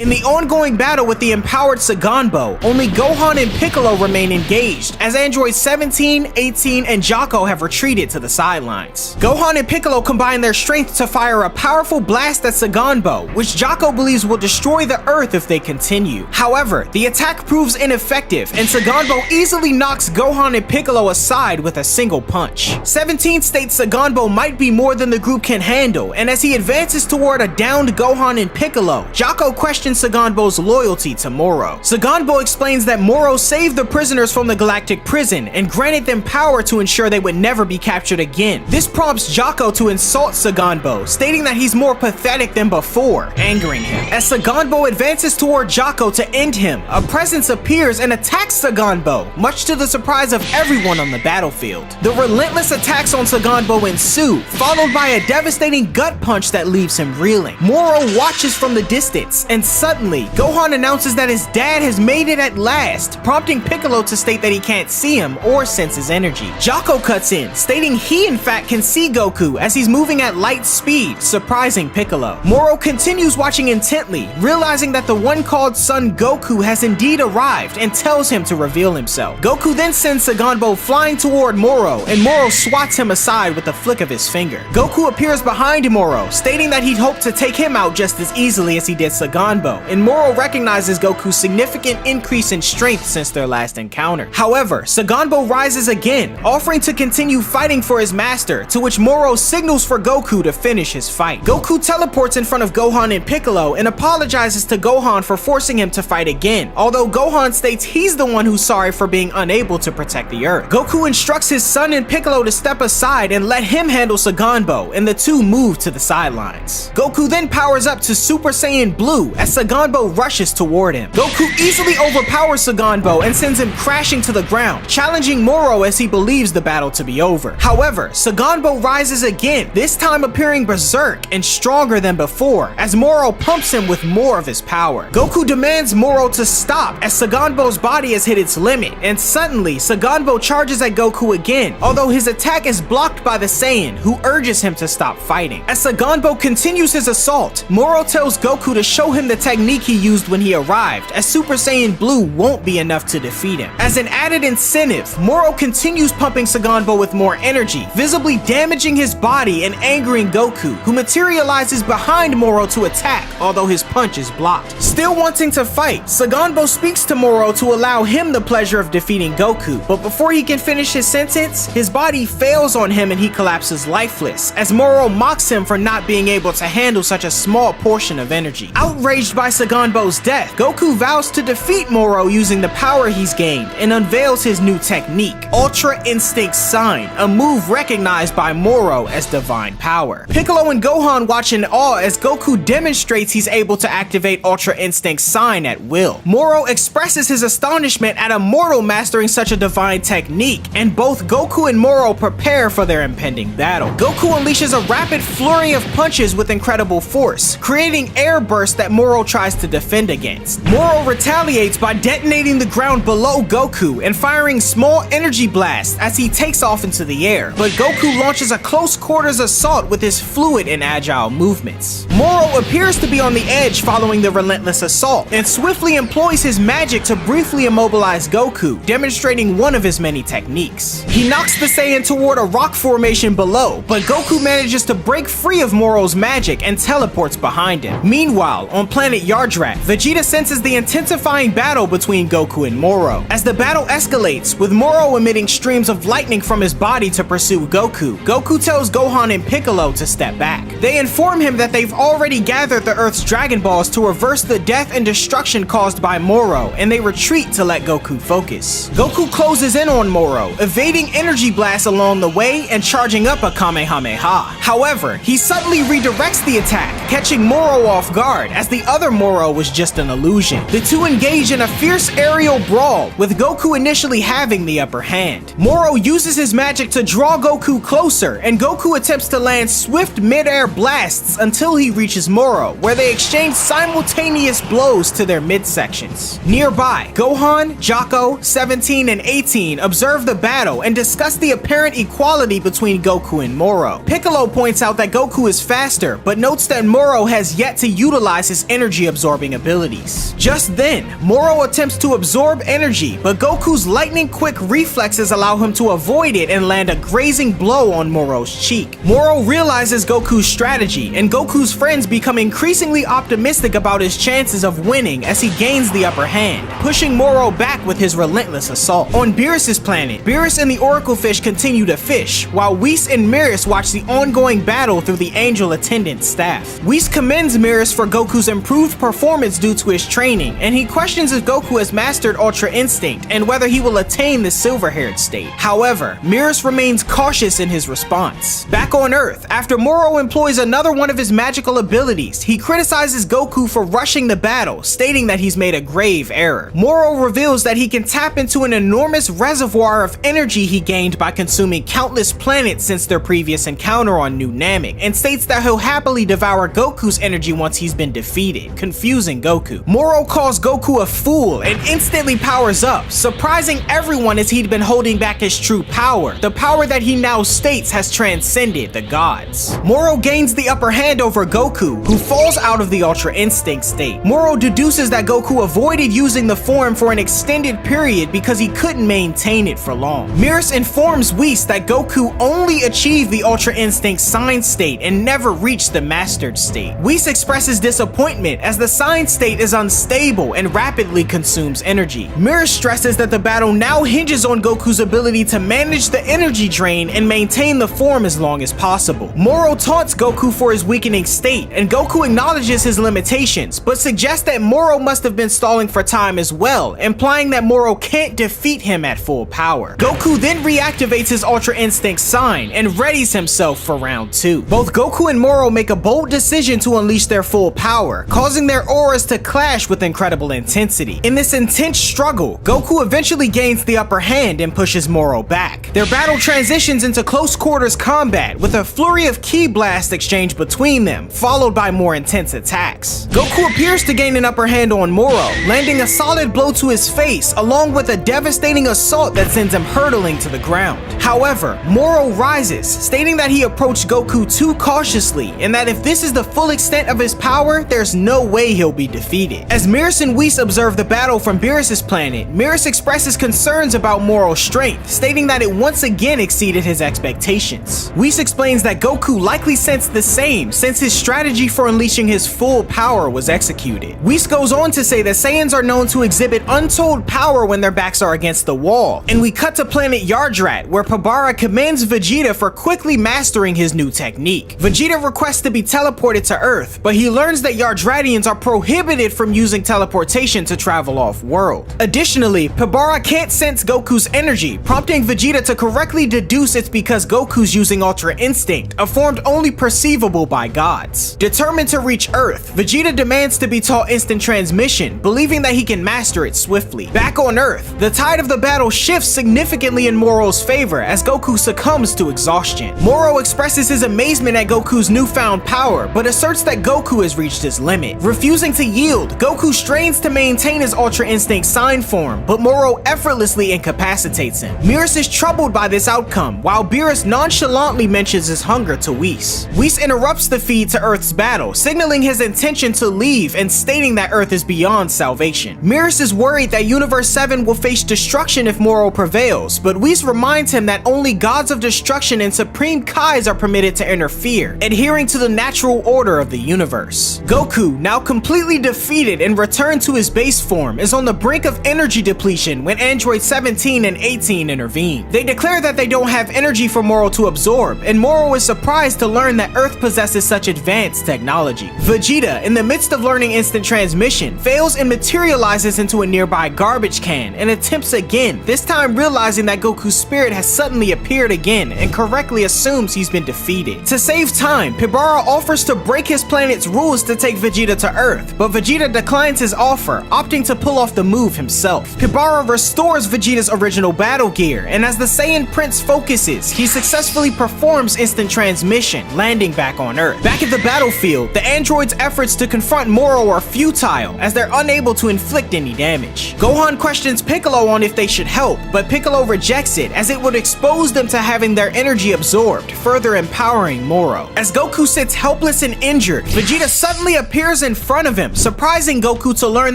In the ongoing battle with the empowered Saganbo, only Gohan and Piccolo remain engaged, as androids 17, 18, and Jaco have retreated to the sidelines. Gohan and Piccolo combine their strength to fire a powerful blast at Saganbo, which Jaco believes will destroy the Earth if they continue. However, the attack proves ineffective, and Saganbo easily knocks Gohan and Piccolo aside with a single punch. 17 states Saganbo might be more than the group can handle, and as he advances toward a downed Gohan and Piccolo, Jaco questions Saganbo's loyalty to Moro. Saganbo explains that Moro saved the prisoners from the galactic prison and granted them power to ensure they would never be captured again. This prompts Jaco to insult Saganbo, stating that he's more pathetic than before, angering him. As Saganbo advances toward Jaco to end him, a presence appears and attacks Saganbo, much to the surprise of everyone on the battlefield. The relentless attacks on Saganbo ensue, followed by a devastating gut punch that leaves him reeling. Moro watches from the distance, and suddenly, Gohan announces that his dad has made it at last, prompting Piccolo to state that he can't see him or sense his energy. Jaco cuts in, stating he in fact can see Goku as he's moving at light speed, surprising Piccolo. Moro continues watching intently, realizing that the one called son Goku has indeed arrived and tells him to reveal himself. Goku then sends Saganbo flying toward Moro, and Moro swats him aside with a flick of his finger. Goku appears behind Moro, stating that he'd hoped to take him out just as easily as he did Saganbo, and Moro recognizes Goku's significant increase in strength since their last encounter. However, Saganbo rises again, offering to continue fighting for his master, to which Moro signals for Goku to finish his fight. Goku teleports in front of Gohan and Piccolo and apologizes to Gohan for forcing him to fight again, although Gohan states he's the one who's sorry for being unable to protect the Earth. Goku instructs his son and Piccolo to step aside and let him handle Saganbo, and the two move to the sidelines. Goku then powers up to Super Saiyan Blue as Saganbo rushes toward him. Goku easily overpowers Saganbo and sends him crashing to the ground, challenging Moro as he believes the battle to be over. However, Saganbo rises again, this time appearing berserk and stronger than before, as Moro pumps him with more of his power. Goku demands Moro to stop as Saganbo's body has hit its limit, and suddenly Saganbo charges at Goku again, although his attack is blocked by the Saiyan, who urges him to stop fighting. As Saganbo continues his assault, Moro tells Goku to show him the technique he used when he arrived, as Super Saiyan Blue won't be enough to defeat him. As an added incentive, Moro continues pumping Saganbo with more energy, visibly damaging his body and angering Goku, who materializes behind Moro to attack, although his punch is blocked. Still wanting to fight, Saganbo speaks to Moro to allow him the pleasure of defeating Goku, but before he can finish his sentence, his body fails on him and he collapses lifeless, as Moro mocks him for not being able to handle such a small portion of energy. Outraged by Saganbo's death, Goku vows to defeat Moro using the power he's gained and unveils his new technique, Ultra Instinct Sign, a move recognized by Moro as divine power. Piccolo and Gohan watch in awe as Goku demonstrates he's able to activate Ultra Instinct Sign at will. Moro expresses his astonishment at a mortal mastering such a divine technique, and both Goku and Moro prepare for their impending battle. Goku unleashes a rapid flurry of punches with incredible force, creating air bursts that Moro tries to defend against. Moro retaliates by detonating the ground below Goku and firing small energy blasts as he takes off into the air, but Goku launches a close quarters assault with his fluid and agile movements. Moro appears to be on the edge following the relentless assault, and swiftly employs his magic to briefly immobilize Goku, demonstrating one of his many techniques. He knocks the Saiyan toward a rock formation below, but Goku manages to break free of Moro's magic and teleports behind him. Meanwhile, on planet Yardrat, Vegeta senses the intensifying battle between Goku and Moro. As the battle escalates, with Moro emitting streams of lightning from his body to pursue Goku, Goku tells Gohan and Piccolo to step back. They inform him that they've already gathered the Earth's Dragon Balls to reverse the death and destruction caused by Moro, and they retreat to let Goku focus. Goku closes in on Moro, evading energy blasts along the way and charging up a Kamehameha. However, he suddenly redirects the attack, catching Moro off guard, as the other Moro was just an illusion. The two engage in a fierce aerial brawl, with Goku initially having the upper hand. Moro uses his magic to draw Goku closer, and Goku attempts to land swift mid-air blasts until he reaches Moro, where they exchange simultaneous blows to their midsections. Nearby, Gohan, Jaco, 17, and 18 observe the battle and discuss the apparent equality between Goku and Moro. Piccolo points out that Goku is faster, but notes that Moro has yet to utilize his energy energy-absorbing abilities. Just then, Moro attempts to absorb energy, but Goku's lightning-quick reflexes allow him to avoid it and land a grazing blow on Moro's cheek. Moro realizes Goku's strategy, and Goku's friends become increasingly optimistic about his chances of winning as he gains the upper hand, pushing Moro back with his relentless assault. On Beerus's planet, Beerus and the Oracle Fish continue to fish, while Whis and Mirus watch the ongoing battle through the Angel Attendant staff. Whis commends Mirus for Goku's improved performance due to his training, and he questions if Goku has mastered Ultra Instinct and whether he will attain the silver-haired state. However, Mirus remains cautious in his response. Back on Earth, after Moro employs another one of his magical abilities, he criticizes Goku for rushing the battle, stating that he's made a grave error. Moro reveals that he can tap into an enormous reservoir of energy he gained by consuming countless planets since their previous encounter on New Namek, and states that he'll happily devour Goku's energy once he's been defeated, confusing Goku. Moro calls Goku a fool and instantly powers up, surprising everyone as he'd been holding back his true power, the power that he now states has transcended the gods. Moro gains the upper hand over Goku, who falls out of the Ultra Instinct state. Moro deduces that Goku avoided using the form for an extended period because he couldn't maintain it for long. Mirus informs Whis that Goku only achieved the Ultra Instinct Sign state and never reached the Mastered state. Whis expresses disappointment as the Sign state is unstable and rapidly consumes energy. Mirus stresses that the battle now hinges on Goku's ability to manage the energy drain and maintain the form as long as possible. Moro taunts Goku for his weakening state, and Goku acknowledges his limitations, but suggests that Moro must have been stalling for time as well, implying that Moro can't defeat him at full power. Goku then reactivates his Ultra Instinct sign and readies himself for round 2. Both Goku and Moro make a bold decision to unleash their full power, causing their auras to clash with incredible intensity. In this intense struggle, Goku eventually gains the upper hand and pushes Moro back. Their battle transitions into close quarters combat with a flurry of ki blast exchange between them, followed by more intense attacks. Goku appears to gain an upper hand on Moro, landing a solid blow to his face along with a devastating assault that sends him hurtling to the ground. However, Moro rises, stating that he approached Goku too cautiously and that if this is the full extent of his power, there's no way he'll be defeated. As Mirus and Whis observe the battle from Beerus's planet, Mirus expresses concerns about Moro's strength, stating that it once again exceeded his expectations. Whis explains that Goku likely sensed the same since his strategy for unleashing his full power was executed. Whis goes on to say that Saiyans are known to exhibit untold power when their backs are against the wall, and we cut to planet Yardrat, where Pabara commends Vegeta for quickly mastering his new technique. Vegeta requests to be teleported to Earth, but he learns that Yardratians are prohibited from using teleportation to travel off-world. Additionally, Pabara can't sense Goku's energy, prompting Vegeta to correctly deduce it's because Goku's using Ultra Instinct, a form only perceivable by gods. Determined to reach Earth, Vegeta demands to be taught instant transmission, believing that he can master it swiftly. Back on Earth, the tide of the battle shifts significantly in Moro's favor as Goku succumbs to exhaustion. Moro expresses his amazement at Goku's newfound power, but asserts that Goku has reached his limit. Refusing to yield, Goku strains to maintain his Ultra Instinct sign form, but Moro effortlessly incapacitates him. Mirus is troubled by this outcome, while Beerus nonchalantly mentions his hunger to Whis. Whis interrupts the feed to Earth's battle, signaling his intention to leave and stating that Earth is beyond salvation. Mirus is worried that Universe 7 will face destruction if Moro prevails, but Whis reminds him that only gods of destruction and supreme Kais are permitted to interfere, adhering to the natural order of the universe. Goku, now completely defeated and returned to his base form, is on the brink of energy depletion when androids 17 and 18 intervene. They declare that they don't have energy for Moro to absorb, and Moro is surprised to learn that Earth possesses such advanced technology. Vegeta, in the midst of learning instant transmission, fails and materializes into a nearby garbage can and attempts again, this time realizing that Goku's spirit has suddenly appeared again and correctly assumes he's been defeated. To save time, Pabara offers to break his planet's rules to take Vegeta to Earth, but Vegeta declines his offer, opting to pull off the move himself. Pabara restores Vegeta's original battle gear, and as the Saiyan Prince focuses, he successfully performs instant transmission, landing back on Earth. Back at the battlefield, the androids' efforts to confront Moro are futile, as they're unable to inflict any damage. Gohan questions Piccolo on if they should help, but Piccolo rejects it as it would expose them to having their energy absorbed, further empowering Moro. As Goku sits helpless and injured, Vegeta suddenly appears appears in front of him, surprising Goku to learn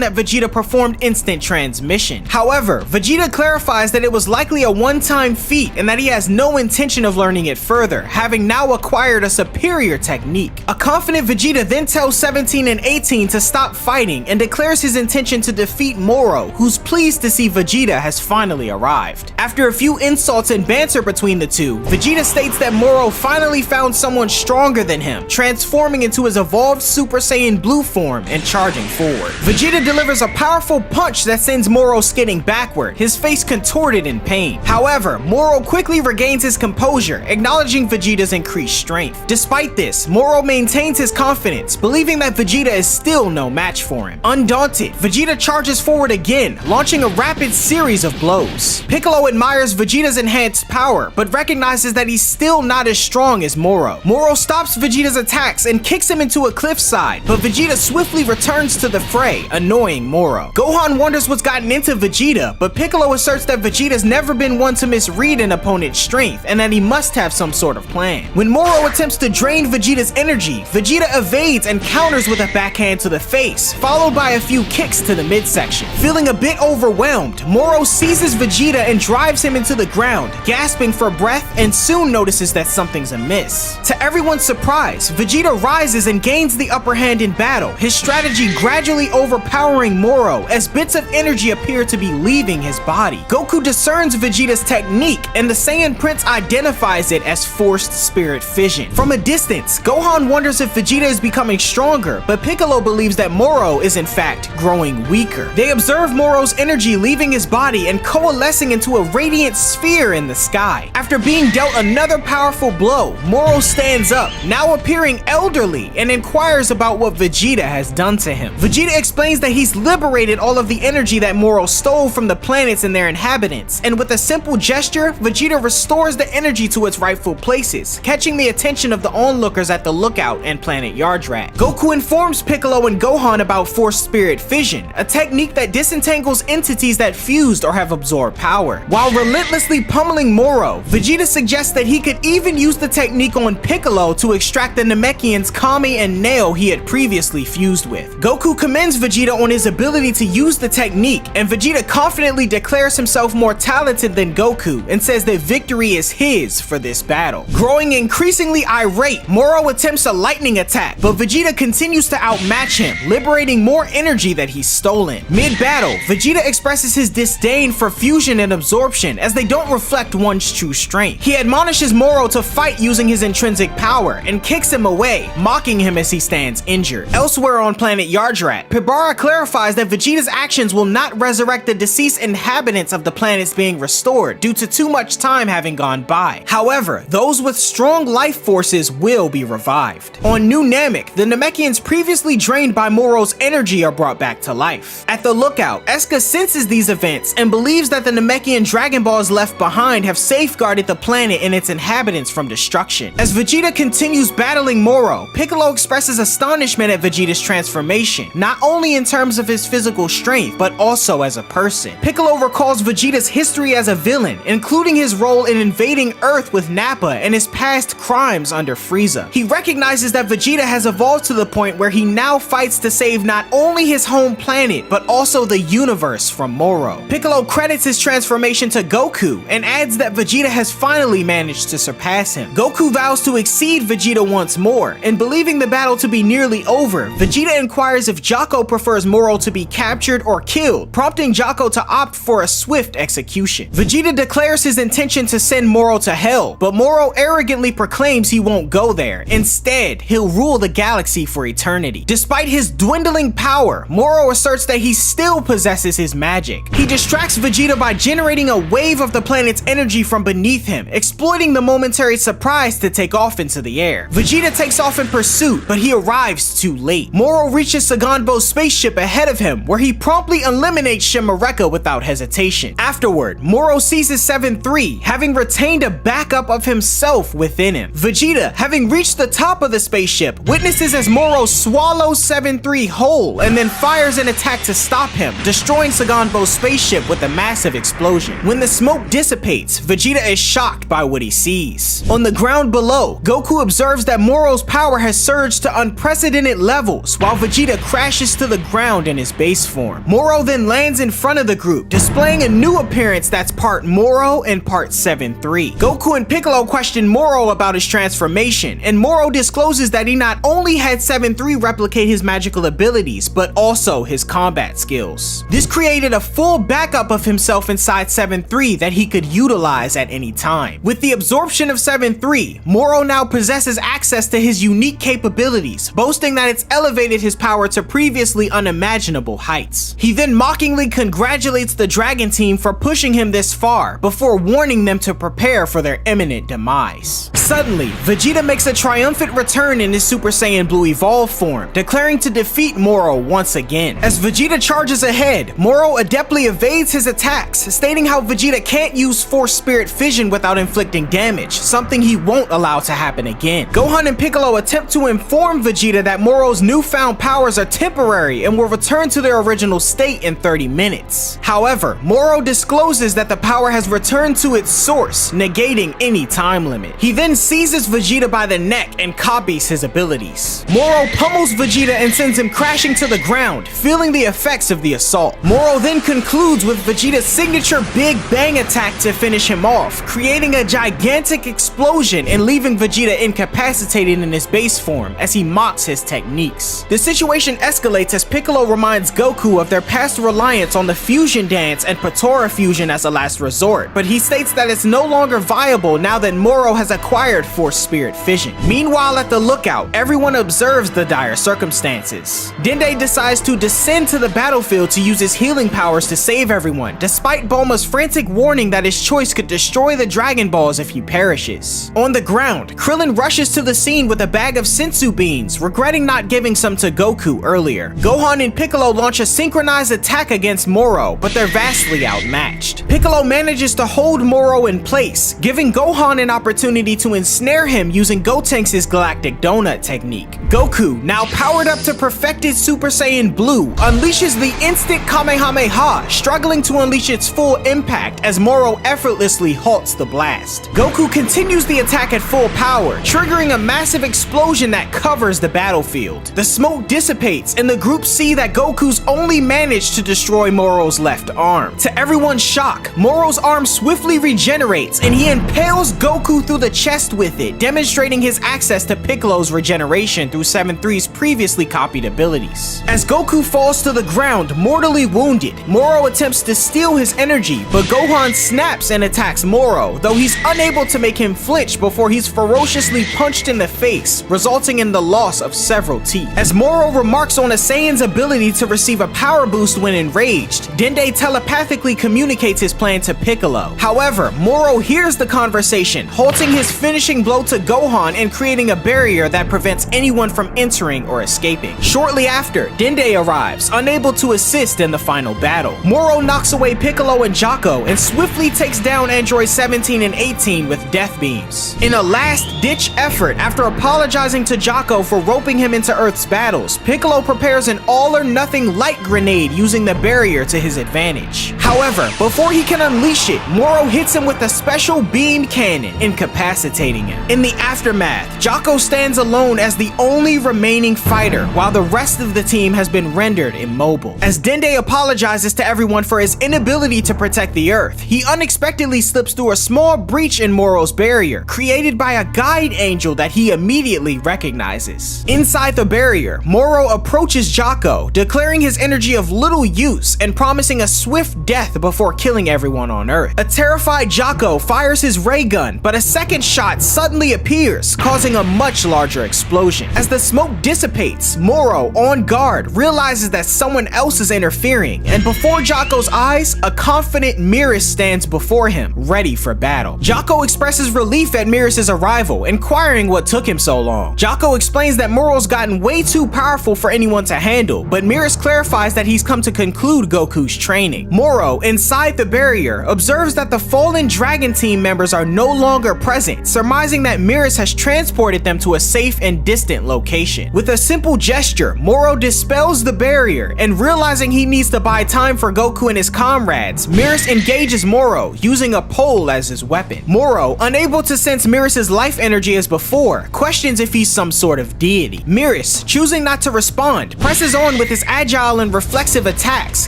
that Vegeta performed instant transmission. However, Vegeta clarifies that it was likely a one-time feat and that he has no intention of learning it further, having now acquired a superior technique. A confident Vegeta then tells 17 and 18 to stop fighting and declares his intention to defeat Moro, who's pleased to see Vegeta has finally arrived. After a few insults and banter between the two, Vegeta states that Moro finally found someone stronger than him, transforming into his evolved Super Saiyan Blue form and charging forward. Vegeta delivers a powerful punch that sends Moro skidding backward, his face contorted in pain. However, Moro quickly regains his composure, acknowledging Vegeta's increased strength. Despite this, Moro maintains his confidence, believing that Vegeta is still no match for him. Undaunted, Vegeta charges forward again, launching a rapid series of blows. Piccolo admires Vegeta's enhanced power, but recognizes that he's still not as strong as Moro. Moro stops Vegeta's attacks and kicks him into a cliffside, but Vegeta swiftly returns to the fray, annoying Moro. Gohan wonders what's gotten into Vegeta, but Piccolo asserts that Vegeta's never been one to misread an opponent's strength and that he must have some sort of plan. When Moro attempts to drain Vegeta's energy, Vegeta evades and counters with a backhand to the face, followed by a few kicks to the midsection. Feeling a bit overwhelmed, Moro seizes Vegeta and drives him into the ground, gasping for breath, and soon notices that something's amiss. To everyone's surprise, Vegeta rises and gains the upper hand in battle, his strategy gradually overpowering Moro as bits of energy appear to be leaving his body. Goku discerns Vegeta's technique, and the Saiyan Prince identifies it as forced spirit fission. From a distance, Gohan wonders if Vegeta is becoming stronger, but Piccolo believes that Moro is in fact growing weaker. They observe Moro's energy leaving his body and coalescing into a radiant sphere in the sky. After being dealt another powerful blow, Moro stands up, now appearing elderly, and inquires about what Vegeta has done to him. Vegeta explains that he's liberated all of the energy that Moro stole from the planets and their inhabitants, and with a simple gesture, Vegeta restores the energy to its rightful places, catching the attention of the onlookers at the lookout and planet Yardrat. Goku informs Piccolo and Gohan about forced spirit fission, a technique that disentangles entities that fused or have absorbed power. While relentlessly pummeling Moro, Vegeta suggests that he could even use the technique on Piccolo to extract the Namekian's Kami and Nail he had previously fused with. Goku commends Vegeta on his ability to use the technique, and Vegeta confidently declares himself more talented than Goku and says that victory is his for this battle. Growing increasingly irate, Moro attempts a lightning attack, but Vegeta continues to outmatch him, liberating more energy that he's stolen. Mid-battle, Vegeta expresses his disdain for fusion and absorption as they don't reflect one's true strength. He admonishes Moro to fight using his intrinsic power and kicks him away, mocking him as he stands injured. Elsewhere on planet Yardrat, Pibara clarifies that Vegeta's actions will not resurrect the deceased inhabitants of the planets being restored due to too much time having gone by. However, those with strong life forces will be revived. On New Namek, the Namekians previously drained by Moro's energy are brought back to life. At the lookout, Eska senses these events and believes that the Namekian Dragon Balls left behind have safeguarded the planet and its inhabitants from destruction. As Vegeta continues battling Moro, Piccolo expresses astonishment at Vegeta's transformation, not only in terms of his physical strength, but also as a person. Piccolo recalls Vegeta's history as a villain, including his role in invading Earth with Nappa and his past crimes under Frieza. He recognizes that Vegeta has evolved to the point where he now fights to save not only his home planet, but also the universe from Moro. Piccolo credits his transformation to Goku and adds that Vegeta has finally managed to surpass him. Goku vows to exceed Vegeta once more, and believing the battle to be nearly over, Vegeta inquires if Jocko prefers Moro to be captured or killed, prompting Jocko to opt for a swift execution. Vegeta declares his intention to send Moro to hell, but Moro arrogantly proclaims he won't go there. Instead, he'll rule the galaxy for eternity. Despite his dwindling power, Moro asserts that he still possesses his magic. He distracts Vegeta by generating a wave of the planet's energy from beneath him, exploiting the momentary surprise to take off into the air. Vegeta takes off in pursuit, but he arrives too late. Moro reaches Saganbo's spaceship ahead of him, where he promptly eliminates Shimareka without hesitation. Afterward, Moro seizes 7-3, having retained a backup of himself within him. Vegeta, having reached the top of the spaceship, witnesses as Moro swallows 7-3 whole and then fires an attack to stop him, destroying Saganbo's spaceship with a massive explosion. When the smoke dissipates, Vegeta is shocked by what he sees. On the ground below, Goku observes that Moro's power has surged to unprecedented levels, while Vegeta crashes to the ground in his base form. Moro then lands in front of the group, displaying a new appearance that's part Moro and part 7-3. Goku and Piccolo question Moro about his transformation, and Moro discloses that he not only had 7-3 replicate his magical abilities, but also his combat skills. This created a full backup of himself inside 7-3 that he could utilize at any time. With the absorption of 7-3, Moro now possesses access to his unique capabilities, boasting that it's elevated his power to previously unimaginable heights. He then mockingly congratulates the Dragon Team for pushing him this far, before warning them to prepare for their imminent demise. Suddenly, Vegeta makes a triumphant return in his Super Saiyan Blue Evolved form, declaring to defeat Moro once again. As Vegeta charges ahead, Moro adeptly evades his attacks, stating how Vegeta can't use Force Spirit Fission without inflicting damage, something he won't allow to happen again. Gohan and Piccolo attempt to inform Vegeta that Moro's newfound powers are temporary and will return to their original state in 30 minutes. However, Moro discloses that the power has returned to its source, negating any time limit. He then seizes Vegeta by the neck and copies his abilities. Moro pummels Vegeta and sends him crashing to the ground, feeling the effects of the assault. Moro then concludes with Vegeta's signature Big Bang attack to finish him off, creating a gigantic explosion and leaving Vegeta incapacitated in his base form as he mocks his techniques. The situation escalates as Piccolo reminds Goku of their past reliance on the fusion dance and Patora fusion as a last resort, but he states that it's no longer viable now that Moro has acquired Force Spirit Fission. Meanwhile, at the lookout, everyone observes the dire circumstances. Dende decides to descend to the battlefield to use his healing powers to save everyone, despite Bulma's frantic warning that his choice could destroy the Dragon Balls if he perishes. On the ground, Krillin rushes to the scene with a bag of sensu beans, regretting not giving some to Goku earlier. Gohan and Piccolo launch a synchronized attack against Moro, but they're vastly outmatched. Piccolo manages to hold Moro in place, giving Gohan an opportunity to ensnare him using Gotenks' Galactic Donut technique. Goku, now powered up to perfected Super Saiyan Blue, unleashes the instant Kamehameha, struggling to unleash its full impact as Moro effortlessly halts the blast. Goku continues the attack at full power, triggering a massive explosion that covers the battlefield. The smoke dissipates and the group see that Goku's only managed to destroy Moro's left arm. To everyone's shock, Moro's arm swiftly regenerates and he impales Goku through the chest with it, demonstrating his access to Piccolo's regeneration through 7-3's previously copied abilities. As Goku falls to the ground, mortally wounded, Moro attempts to steal his energy, but Gohan snaps and attacks Moro, though he's unable to make him flinch before he's ferociously punched in the face, resulting in the loss of several teeth. As Moro remarks on a Saiyan's ability to receive a power boost when enraged, Dende telepathically communicates his plan to Piccolo. However, Moro hears the conversation, halting his finishing blow to Gohan and creating a barrier that prevents anyone from entering or escaping. Shortly after, Dende arrives, unable to assist in the final battle. Moro knocks away Piccolo and Jocko and swiftly takes down androids 17 and 18 with death beams. In a last-ditch effort, after apologizing to Jocko for roping him into Earth's battles, Piccolo prepares an all-or-nothing light grenade using the barrier to his advantage. However, before he can unleash it, Moro hits him with a special beam cannon, incapacitating him. In the aftermath, Jocko stands alone as the only remaining fighter, while the rest of the team has been rendered immobile. As Dende apologizes to everyone for his inability to protect the Earth, he unexpectedly slips through a small breach in Moro's barrier, created by a guide angel that he immediately recognizes. Inside the barrier, Moro approaches Jocko, declaring his energy of little use and promising a swift death before killing everyone on Earth. A terrified Jocko fires his ray gun, but a second shot suddenly appears, causing a much larger explosion. As the smoke dissipates, Moro, on guard, realizes that someone else is interfering, and before Jocko's eyes, a confident Miris stands before him, ready for battle. Jocko expresses relief at Miris' arrival, inquiring what took him so long. Jocko explains that Moro's gotten way too powerful for anyone to handle, but Miris clarifies that he's come to conclude Goku's training. Moro, inside the barrier, observes that the fallen Dragon Team members are no longer present, surmising that Miris has transported them to a safe and distant location. With a simple gesture, Moro dispels the barrier, and realizing he needs to buy time for Goku and his comrades, Miris engages Moro, using a pole as his weapon. Moro, unable to sense Miris' life energy as before, questions if he's some sort of deity. Miris Beerus, choosing not to respond, presses on with his agile and reflexive attacks,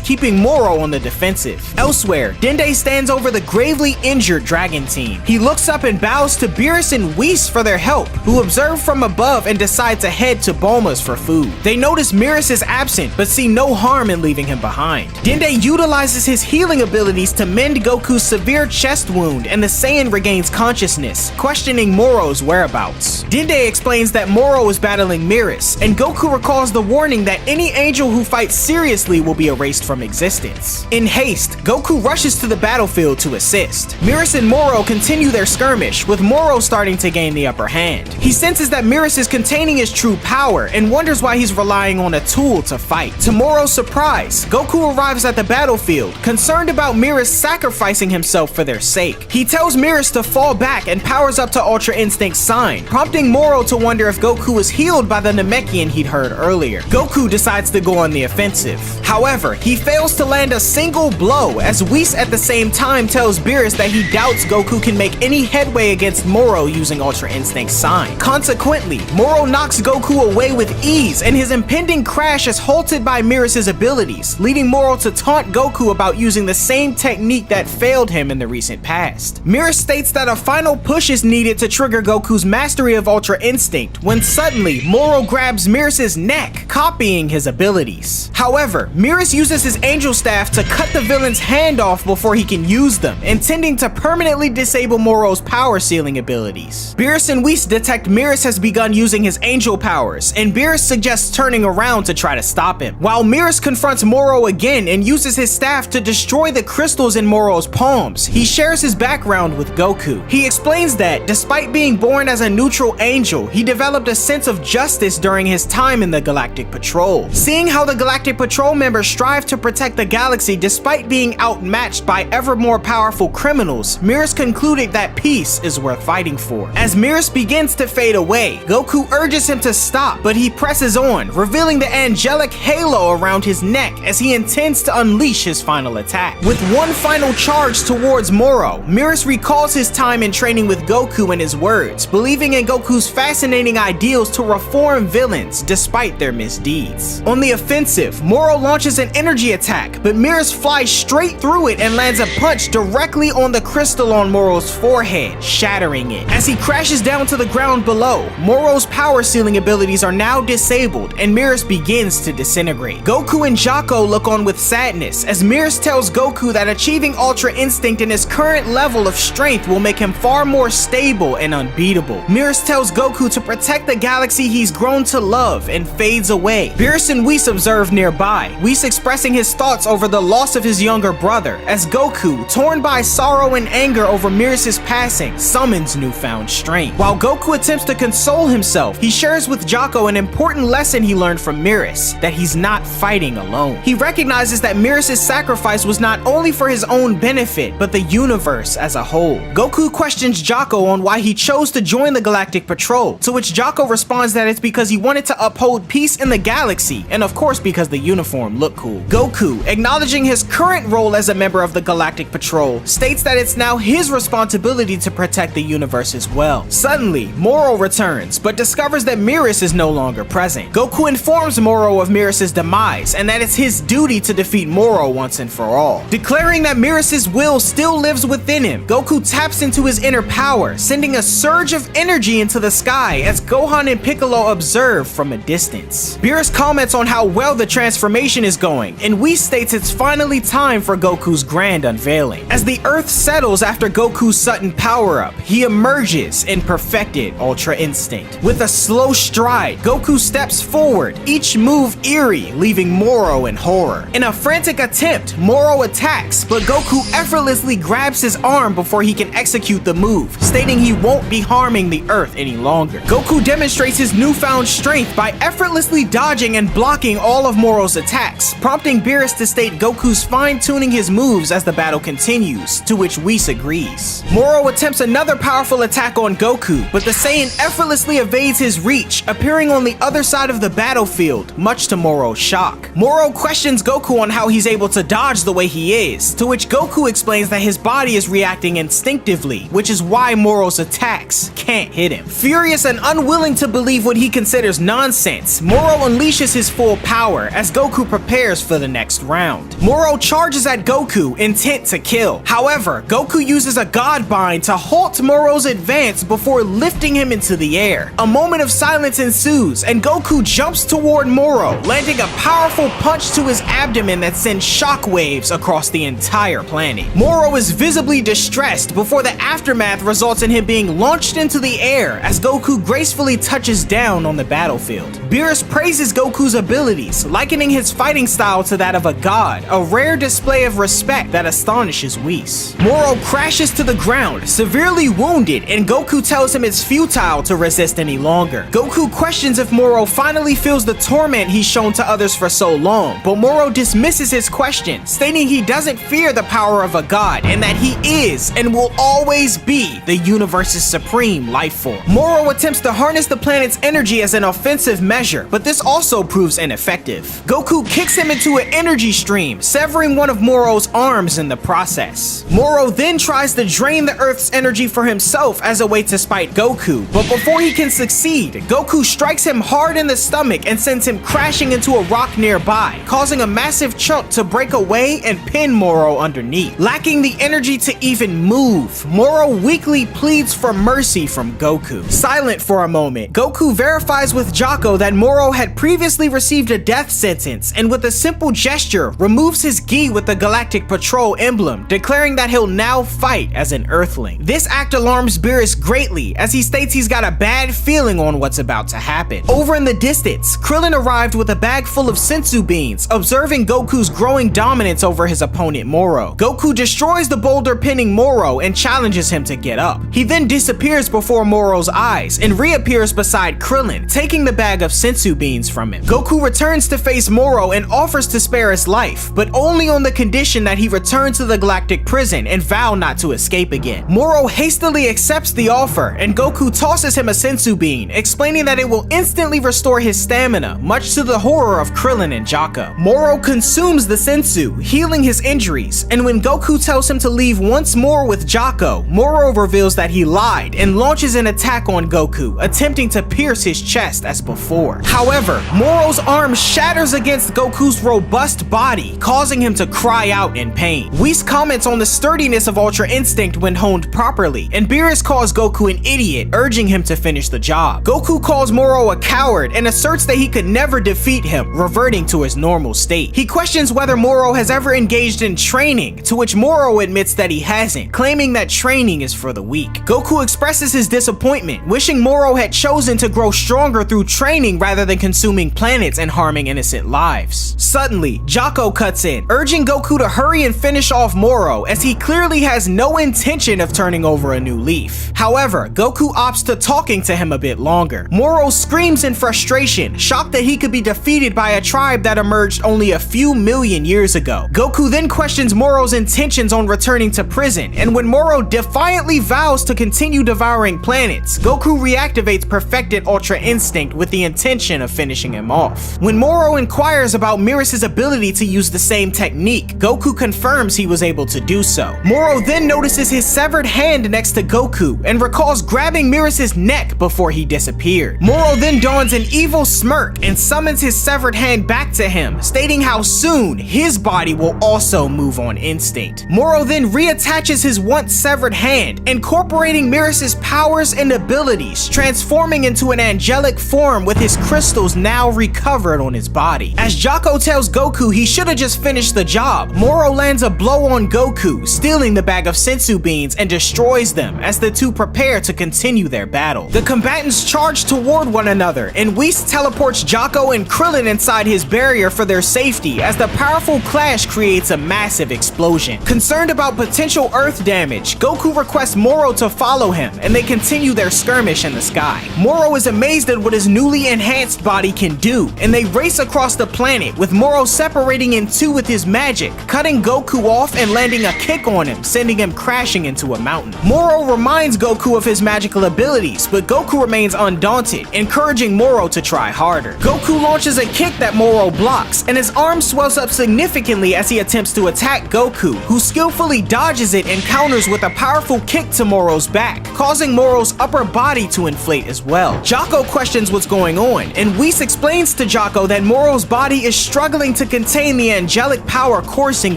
keeping Moro on the defensive. Elsewhere, Dende stands over the gravely injured Dragon Team. He looks up and bows to Beerus and Whis for their help, who observe from above and decide to head to Bulma's for food. They notice Beerus is absent, but see no harm in leaving him behind. Dende utilizes his healing abilities to mend Goku's severe chest wound, and the Saiyan regains consciousness, questioning Moro's whereabouts. Dende explains that Moro is battling Beerus, and Goku recalls the warning that any angel who fights seriously will be erased from existence. In haste, Goku rushes to the battlefield to assist. Beerus and Moro continue their skirmish, with Moro starting to gain the upper hand. He senses that Beerus is containing his true power and wonders why he's relying on a tool to fight. To Moro's surprise, Goku arrives at the battlefield, concerned about Beerus sacrificing himself for their sake. He tells Beerus to fall back and powers up to Ultra Instinct's sign, prompting Moro to wonder if Goku was healed by the Namekian he'd heard earlier. Goku decides to go on the offensive. However, he fails to land a single blow, as Whis at the same time tells Beerus that he doubts Goku can make any headway against Moro using Ultra Instinct's sign. Consequently, Moro knocks Goku away with ease, and his impending crash is halted by Beerus' abilities, leading Moro to taunt Goku about using the same technique that failed him in the recent past. Beerus states that a final push is needed to trigger Goku's mastery of Ultra Instinct, when suddenly Moro grabs Beerus' neck, copying his abilities. However, Beerus uses his angel staff to cut the villain's hand off before he can use them, intending to permanently disable Moro's power sealing abilities. Beerus and Whis detect Beerus has begun using his angel powers, and Beerus suggests turning around to try to stop him. While Beerus confronts Moro again and uses his staff to destroy the crystals in Moro's palms, he shares his background with Goku. He explains that, despite being born as a neutral angel, he developed a sense of justice during his time in the Galactic Patrol. Seeing how the Galactic Patrol members strive to protect the galaxy despite being outmatched by ever more powerful criminals, Beerus concluded that peace is worth fighting for. As Beerus begins to fade away, Goku urges him to stop, but he presses on, revealing the angelic halo around his neck as he intends to unleash his final attack. With one final charge towards Moro, Beerus recalls his time in training with Goku and his words, believing in Goku's fascinating ideals to reform villains despite their misdeeds. On the offensive, Moro launches an energy attack, but Beerus flies straight through it and lands a punch directly on the crystal on Moro's forehead, shattering it. As he crashes down to the ground below, Moro's power sealing abilities are now disabled, and Beerus begins to disintegrate. Goku and Jaco look on with sadness as Beerus tells Goku that achieving Ultra Instinct in his current level of strength will make him far more stable and unbeatable. Beerus tells Goku to protect the galaxy he's grown to love and fades away. Beerus and Whis observe nearby, Whis expressing his thoughts over the loss of his younger brother, as Goku, torn by sorrow and anger over Beerus' passing, summons newfound strength. While Goku attempts to console himself, he shares with Jaco an important lesson he learned from Beerus, that he's not fighting alone. He recognizes that Beerus' sacrifice was not only for his own benefit, but the universe as a whole. Goku questions Jaco on why he chose to join the Galactic Patrol, to which Jaco responds that it's because he wanted to uphold peace in the galaxy, and of course because the uniform looked cool. Goku, acknowledging his current role as a member of the Galactic Patrol, states that it's now his responsibility to protect the universe as well. Suddenly, Moro returns, but discovers that Beerus is no longer present. Goku informs Moro of Beerus' demise, and that it's his duty to defeat Moro once and for all. Declaring that Beerus' will still lives within him, Goku taps into his inner power, sending a surge of energy into the sky as Gohan and Piccolo observe from a distance. Beerus comments on how well the transformation is going, and Whis states it's finally time for Goku's grand unveiling. As the Earth settles after Goku's sudden power-up, he emerges in perfected Ultra Instinct. With a slow stride, Goku steps forward, each move eerie, leaving Moro in horror. In a frantic attempt, Moro attacks, but Goku effortlessly grabs his arm before he can execute the move, stating he won't be harming the Earth any longer. Goku demonstrates his newfound strength by effortlessly dodging and blocking all of Moro's attacks, prompting Beerus to state Goku's fine-tuning his moves as the battle continues, to which Whis agrees. Moro attempts another powerful attack on Goku, but the Saiyan effortlessly evades his reach, appearing on the other side of the battlefield, much to Moro's shock. Moro questions Goku on how he's able to dodge the way he is, to which Goku explains that his body is reacting instinctively, which is why Moro's attacks can't hit him. Furious and unwilling to believe what he considers considers nonsense, Moro unleashes his full power as Goku prepares for the next round. Moro charges at Goku, intent to kill. However, Goku uses a God Bind to halt Moro's advance before lifting him into the air. A moment of silence ensues, and Goku jumps toward Moro, landing a powerful punch to his abdomen that sends shockwaves across the entire planet. Moro is visibly distressed before the aftermath results in him being launched into the air as Goku gracefully touches down on the battlefield. Beerus praises Goku's abilities, likening his fighting style to that of a god, a rare display of respect that astonishes Whis. Moro crashes to the ground, severely wounded, and Goku tells him it's futile to resist any longer. Goku questions if Moro finally feels the torment he's shown to others for so long, but Moro dismisses his question, stating he doesn't fear the power of a god and that he is and will always be the universe's supreme life form. Moro attempts to harness the planet's energy as an offensive measure, but this also proves ineffective. Goku kicks him into an energy stream, severing one of Moro's arms in the process. Moro then tries to drain the Earth's energy for himself as a way to spite Goku, but before he can succeed, Goku strikes him hard in the stomach and sends him crashing into a rock nearby, causing a massive chunk to break away and pin Moro underneath. Lacking the energy to even move, Moro weakly pleads for mercy from Goku. Silent for a moment, Goku verifies with Jocko that Moro had previously received a death sentence, and with a simple gesture, removes his gi with the Galactic Patrol emblem, declaring that he'll now fight as an Earthling. This act alarms Beerus greatly, as he states he's got a bad feeling on what's about to happen. Over in the distance, Krillin arrived with a bag full of senzu beans, observing Goku's growing dominance over his opponent Moro. Goku destroys the boulder pinning Moro and challenges him to get up. He then disappears before Moro's eyes and reappears beside Krillin, taking the bag of senzu beans from him. Goku returns to face Moro and offers to spare his life, but only on the condition that he return to the Galactic Prison and vow not to escape again. Moro hastily accepts the offer, and Goku tosses him a senzu bean, explaining that it will instantly restore his stamina, much to the horror of Krillin and Jocko. Moro consumes the senzu, healing his injuries, and when Goku tells him to leave once more with Jocko, Moro reveals that he lied and launches an attack on Goku, attempting to pierce his chest as before. However, Moro's arm shatters against Goku's robust body, causing him to cry out in pain. Whis comments on the sturdiness of Ultra Instinct when honed properly, and Beerus calls Goku an idiot, urging him to finish the job. Goku calls Moro a coward and asserts that he could never defeat him, reverting to his normal state. He questions whether Moro has ever engaged in training, to which Moro admits that he hasn't, claiming that training is for the weak. Goku expresses his disappointment, wishing Moro had chosen to grow stronger through training rather than consuming planets and harming innocent lives. Suddenly, Jocko cuts in, urging Goku to hurry and finish off Moro, as he clearly has no intention of turning over a new leaf. However, Goku opts to talking to him a bit longer. Moro screams in frustration, shocked that he could be defeated by a tribe that emerged only a few million years ago. Goku then questions Moro's intentions on returning to prison, and when Moro defiantly vows to continue devouring planets, Goku reactivates perfected Ultra Instinct with the intention of finishing him off. When Moro inquires about Beerus' ability to use the same technique, Goku confirms he was able to do so. Moro then notices his severed hand next to Goku and recalls grabbing Beerus' neck before he disappeared. Moro then dons an evil smirk and summons his severed hand back to him, stating how soon his body will also move on instinct. Moro then reattaches his once severed hand, incorporating Beerus' powers and abilities, transforming into an angelic form with his crystals now recovered on his body. As Jocko tells Goku he should have just finished the job, Moro lands a blow on Goku, stealing the bag of senzu beans and destroys them as the two prepare to continue their battle. The combatants charge toward one another, and Whis teleports Jocko and Krillin inside his barrier for their safety as the powerful clash creates a massive explosion. Concerned about potential Earth damage, Goku requests Moro to follow him, and they continue their skirmish in the sky. Moro is amazed at what his newly enhanced body can do, and they race across the planet, with Moro separating in two with his magic, cutting Goku off and landing a kick on him, sending him crashing into a mountain. Moro reminds Goku of his magical abilities, but Goku remains undaunted, encouraging Moro to try harder. Goku launches a kick that Moro blocks, and his arm swells up significantly as he attempts to attack Goku, who skillfully dodges it and counters with a powerful kick to Moro's back, causing Moro's upper body to inflate as well. Jocko questions questions what's going on, and Whis explains to Jocko that Moro's body is struggling to contain the angelic power coursing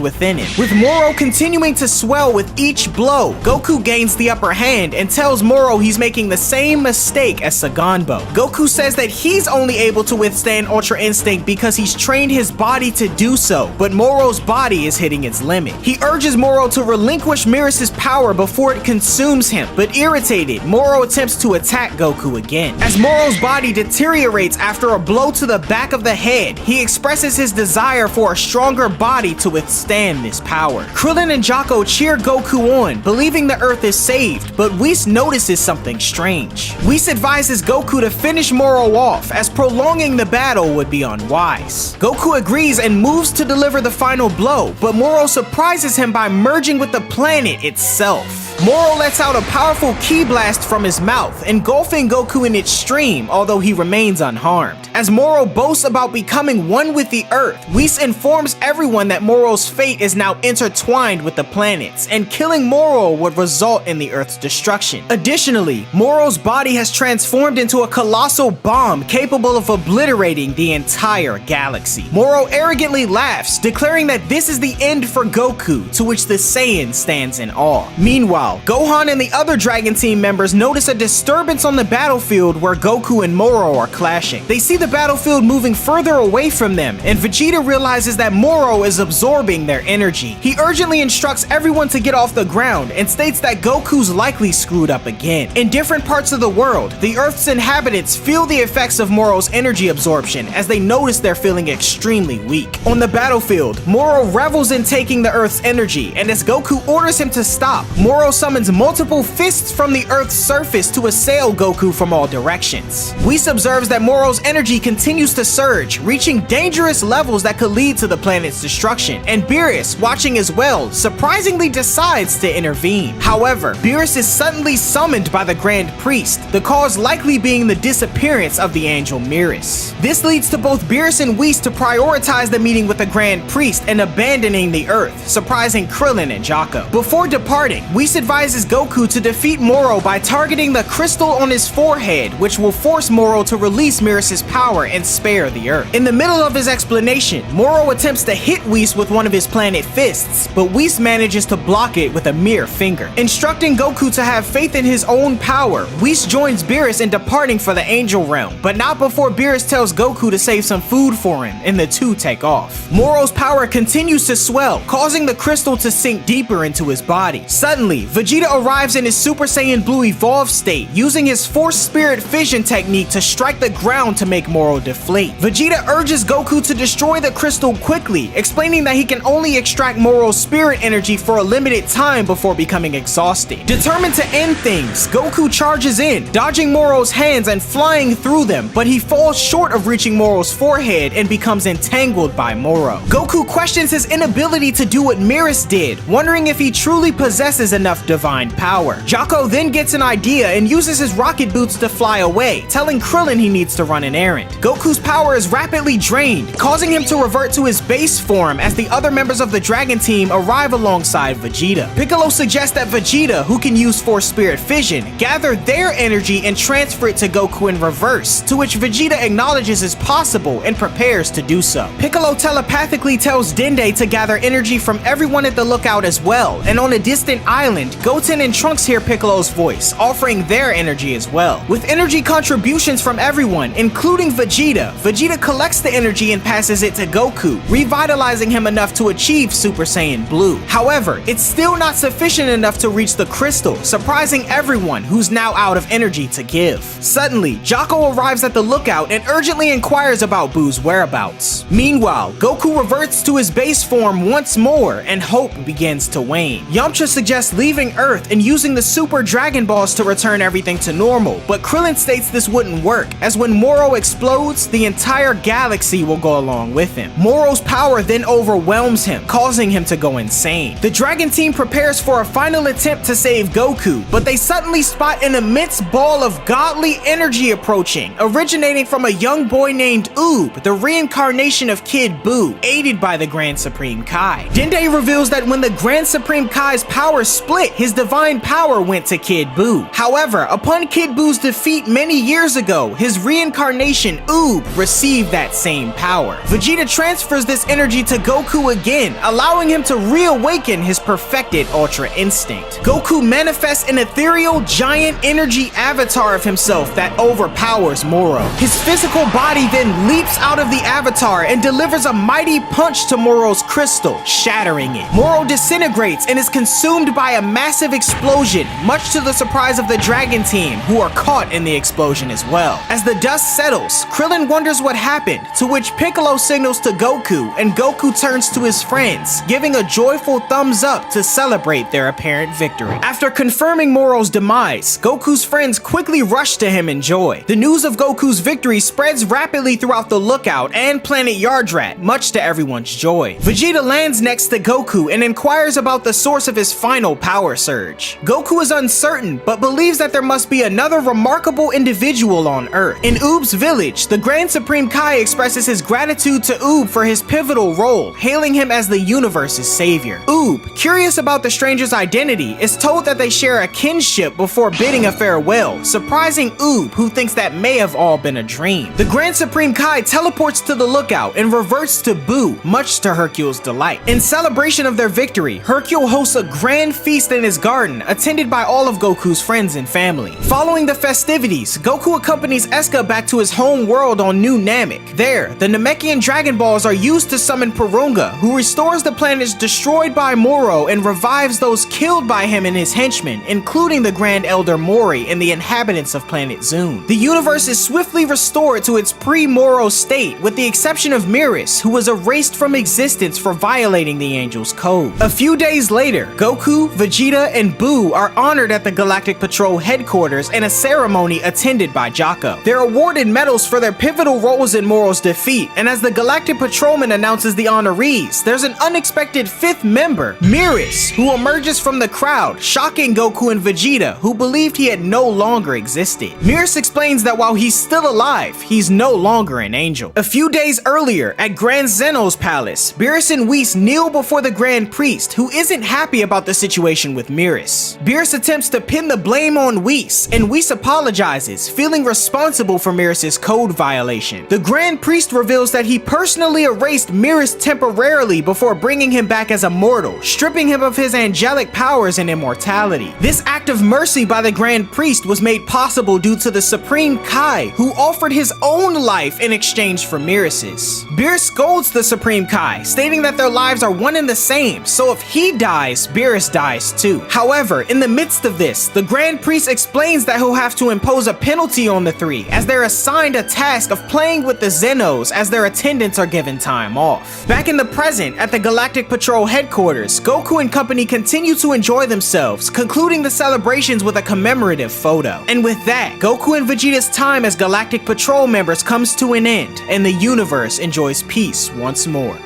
within him. With Moro continuing to swell with each blow, Goku gains the upper hand and tells Moro he's making the same mistake as Saganbo. Goku says that he's only able to withstand Ultra Instinct because he's trained his body to do so, but Moro's body is hitting its limit. He urges Moro to relinquish Miras's power before it consumes him, but irritated, Moro attempts to attack Goku again. As Moro's body deteriorates after a blow to the back of the head, he expresses his desire for a stronger body to withstand this power. Krillin and Jocko cheer Goku on, believing the Earth is saved, but Whis notices something strange. Whis advises Goku to finish Moro off, as prolonging the battle would be unwise. Goku agrees and moves to deliver the final blow, but Moro surprises him by merging with the planet itself. Moro lets out a powerful ki blast from his mouth, engulfing Goku in its stream, although he remains unharmed. As Moro boasts about becoming one with the Earth, Whis informs everyone that Moro's fate is now intertwined with the planets, and killing Moro would result in the Earth's destruction. Additionally, Moro's body has transformed into a colossal bomb capable of obliterating the entire galaxy. Moro arrogantly laughs, declaring that this is the end for Goku, to which the Saiyan stands in awe. Meanwhile, Gohan and the other Dragon Team members notice a disturbance on the battlefield where Goku and Moro are clashing. They see the battlefield moving further away from them, and Vegeta realizes that Moro is absorbing their energy. He urgently instructs everyone to get off the ground and states that Goku's likely screwed up again. In different parts of the world, the Earth's inhabitants feel the effects of Moro's energy absorption as they notice they're feeling extremely weak. On the battlefield, Moro revels in taking the Earth's energy, and as Goku orders him to stop, Moro summons multiple fists from the Earth's surface to assail Goku from all directions. Whis observes that Moro's energy continues to surge, reaching dangerous levels that could lead to the planet's destruction, and Beerus, watching as well, surprisingly decides to intervene. However, Beerus is suddenly summoned by the Grand Priest, the cause likely being the disappearance of the angel Miras. This leads to both Beerus and Whis to prioritize the meeting with the Grand Priest and abandoning the Earth, surprising Krillin and Jocko. Before departing, Whis advises Goku to defeat Moro by targeting the crystal on his forehead, which will force Moro to release Miras's power and spare the Earth. In the middle of his explanation, Moro attempts to hit Whis with one of his planet fists, but Whis manages to block it with a mere finger. Instructing Goku to have faith in his own power, Whis joins Beerus in departing for the Angel Realm, but not before Beerus tells Goku to save some food for him, and the two take off. Moro's power continues to swell, causing the crystal to sink deeper into his body. Suddenly, Vegeta arrives in his Super Saiyan Blue evolved state, using his Force Spirit Fission technique to strike the ground to make Moro deflate. Vegeta urges Goku to destroy the crystal quickly, explaining that he can only extract Moro's spirit energy for a limited time before becoming exhausted. Determined to end things, Goku charges in, dodging Moro's hands and flying through them, but he falls short of reaching Moro's forehead and becomes entangled by Moro. Goku questions his inability to do what Miras did, wondering if he truly possesses enough divine power. Jocko then gets an idea and uses his rocket boots to fly away, telling Krillin he needs to run an errand. Goku's power is rapidly drained, causing him to revert to his base form as the other members of the Dragon Team arrive alongside Vegeta. Piccolo suggests that Vegeta, who can use Force Spirit Fission, gather their energy and transfer it to Goku in reverse, to which Vegeta acknowledges is possible and prepares to do so. Piccolo telepathically tells Dende to gather energy from everyone at the lookout as well, and on a distant island, Goten and Trunks hear Piccolo's voice, offering their energy as well. With energy contributions from everyone, including Vegeta, Vegeta collects the energy and passes it to Goku, revitalizing him enough to achieve Super Saiyan Blue. However, it's still not sufficient enough to reach the crystal, surprising everyone who's now out of energy to give. Suddenly, Jocko arrives at the lookout and urgently inquires about Boo's whereabouts. Meanwhile, Goku reverts to his base form once more and hope begins to wane. Yamcha suggests leaving Earth and using the Super Dragon Balls to return everything to normal, but Krillin states this wouldn't work, as when Moro explodes, the entire galaxy will go along with him. Moro's power then overwhelms him, causing him to go insane. The Dragon Team prepares for a final attempt to save Goku, but they suddenly spot an immense ball of godly energy approaching, originating from a young boy named Oob, the reincarnation of Kid Buu, aided by the Grand Supreme Kai. Dende reveals that when the Grand Supreme Kai's power split, his divine power went to Kid Buu. However, upon Kid Buu's defeat many years ago, his reincarnation, Oob, received that same power. Vegeta transfers this energy to Goku again, allowing him to reawaken his perfected Ultra Instinct. Goku manifests an ethereal, giant energy avatar of himself that overpowers Moro. His physical body then leaps out of the avatar and delivers a mighty punch to Moro's crystal, shattering it. Moro disintegrates and is consumed by a massive explosion, much to the surprise of the Dragon Team, who are caught in the explosion as well. As the dust settles, Krillin wonders what happened, to which Piccolo signals to Goku, and Goku turns to his friends, giving a joyful thumbs up to celebrate their apparent victory. After confirming Moro's demise, Goku's friends quickly rush to him in joy. The news of Goku's victory spreads rapidly throughout the Lookout and planet Yardrat, much to everyone's joy. Vegeta lands next to Goku and inquires about the source of his final power surge. Goku is uncertain, but believes that there must be another remarkable individual on Earth. In Oob's village, the Grand Supreme Kai expresses his gratitude to Oob for his pivotal role, hailing him as the universe's savior. Oob, curious about the stranger's identity, is told that they share a kinship before bidding a farewell, surprising Oob, who thinks that may have all been a dream. The Grand Supreme Kai teleports to the Lookout and reverts to Buu, much to Hercule's delight. In celebration of their victory, Hercule hosts a grand feast in his garden, attended by all of Goku's friends and family. Following the festivities, Goku accompanies Eska back to his home world on New Namek. There, the Namekian Dragon Balls are used to summon Porunga, who restores the planets destroyed by Moro and revives those killed by him and his henchmen, including the Grand Elder Mori and the inhabitants of planet Zune. The universe is swiftly restored to its pre-Moro state, with the exception of Miris, who was erased from existence for violating the Angel's Code. A few days later, Goku, Vegeta, and Buu are honored at the Galactic Patrol headquarters in a ceremony attended by Jocko. They're awarded medals for their pivotal roles in Moro's defeat, and as the Galactic Patrolman announces the honorees, there's an unexpected fifth member, Miris, who emerges from the crowd, shocking Goku and Vegeta, who believed he had no longer existed. Miris explains that while he's still alive, he's no longer an angel. A few days earlier, at Grand Zeno's palace, Beerus and Whis kneel before the Grand Priest, who isn't happy about the situation with Miris. Beerus attempts to pin the blame on Whis, and Whis apologizes, feeling responsible for Miris' code violation. The Grand Priest reveals that he personally erased Miris temporarily before bringing him back as a mortal, stripping him of his angelic powers and immortality. This act of mercy by the Grand Priest was made possible due to the Supreme Kai, who offered his own life in exchange for Miris's. Beerus scolds the Supreme Kai, stating that their lives are one and the same, so if he dies, Beerus dies too. However, in the midst of this, the Grand Priest explains that he'll have to impose a penalty on the three, as they're assigned a task of playing with the Zenos as their attendants are given time off. Back in the present, at the Galactic Patrol headquarters, Goku and company continue to enjoy themselves, concluding the celebrations with a commemorative photo. And with that, Goku and Vegeta's time as Galactic Patrol members comes to an end, and the universe enjoys peace once more.